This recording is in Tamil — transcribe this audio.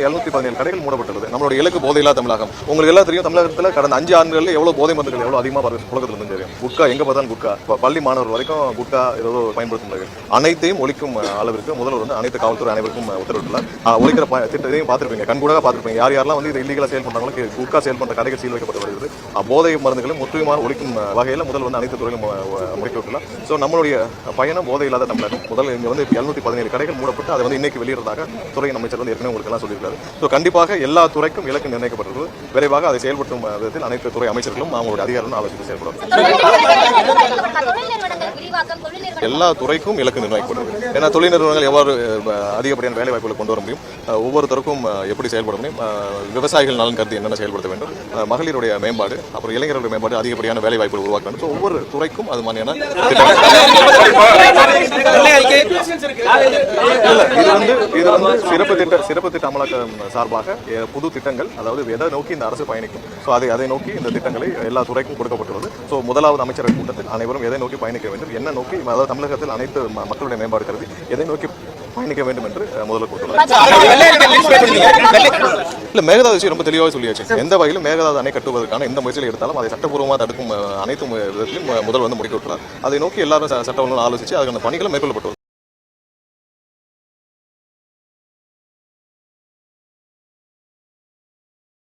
717 கடைகள் மூடப்பட்டுள்ளது. நம்மளுடைய இலக்கு போதையில்லா தமிழகம். உங்களுக்கு எல்லாம் தெரியும், தமிழகத்தில் கடந்த 5 ஆண்டுகளில் எவ்வளவு போதை மருந்துகள் எவ்வளவு அதிகமாக உலகத்தில் இருந்து தெரியும். குட்கா எங்க பார்த்தாலும் குட்கா, பள்ளி மாணவர்கள் வரைக்கும் குட்கா ஏதோ பயன்படுத்தும் அனைத்தையும் ஒழிக்கும் அளவிற்கு முதல்வர் வந்து அனைத்து காவல்துறை அனைவருக்கும் உத்தரவிட்டுள்ளார். ஒழிக்கிற திட்டத்தையும் பார்த்திருப்பீங்க, கண்கூடாக பார்த்திருப்பீங்க. யார் யாரெல்லாம் வந்து இது இல்லீகலா செயல் பண்றாங்களோ, குட்கா செயல் பண்ற கடைகள் சீல் வைக்கப்பட்டு வருகிறது. போதை மருந்துகளும் முற்றிலுமாக ஒழிக்கும் வகையில் முதல்வர் வந்து அனைத்து துறையிலும் முறைக்கப்பட்டுள்ளார். ஸோ நம்மளுடைய பயணம் போதை இல்லாத தமிழகம். முதல்ல இங்கே வந்து 717 கடைகள் மூடப்பட்டு அதை வந்து இன்னைக்கு வெளியிடுறதாக துறை அமைச்சர் வந்து ஏற்கனவே உங்களுக்கு எல்லாம் சொல்லியிருக்காரு. ஸோ கண்டிப்பாக எல்லா துறைக்கும் இலக்கு நிர்ணயிக்கப்பட்டது. விரைவாக அதை செயல்படுத்தும் விதத்தில் அனைத்து துறை அமைச்சர்களும் அவங்களுடைய அதிகாரிகளும் ஆலோசித்து செயல்படுவார். எல்லா துறைக்கும் இலக்கு நிர்ணயிக்கப்பட்டது. ஏன்னா தொழில் நிறுவனங்கள் எவ்வாறு அதிகப்படியான வேலை வாய்ப்புகளை கொண்டு வர முடியும், ஒவ்வொருத்தருக்கும் எப்படி செயல்பட முடியும், விவசாயிகள் நலன் கருதி என்னென்ன செயல்படுத்த வேண்டும், மகளிருடைய மேம்பாடு, அப்புறம் இளைஞர்களுடைய மேம்பாடு, அதிகப்படியான வேலை வாய்ப்புகள் உருவாக்க வேண்டும். ஸோ ஒவ்வொரு துறைக்கும் அது மாதிரியான இது வந்து சிறப்பு திட்ட அமலாக்க சார்பாக புது திட்டங்கள், அதாவது எதை நோக்கி இந்த அரசு பயணிக்கும், ஸோ அதை நோக்கி இந்த திட்டங்களை எல்லா துறைக்கும் கொடுக்கப்பட்டுள்ளது. ஸோ முதலாவது அமைச்சரவை கூட்டத்தில் அனைவரும் எதை நோக்கி பயணிக்க வேண்டும், என்ன நோக்கி, அதாவது தமிழகத்தில் அனைத்து மக்களுடைய மேம்பாடு கருதி எதை நோக்கி பயணிக்க வேண்டும் என்று முதல்வர் கூட்டுள்ளார். இல்ல, மேகதாது விஷயம் ரொம்ப தெளிவாக சொல்லியாச்சு. எந்த வகையிலும் மேகதாது அணை கட்டுவதற்கான எந்த முயற்சியில் எடுத்தாலும் அதை சட்டப்பூர்வமாக தடுக்கும் அனைத்து விதத்திலும் முதல்வர் வந்து முடிக்க விட்டுள்ளார். அதை நோக்கி எல்லாரும் சட்ட ஒழுங்கு ஆலோசித்து அதுக்கான பணிகளும் மேற்கொள்ளப்பட்டு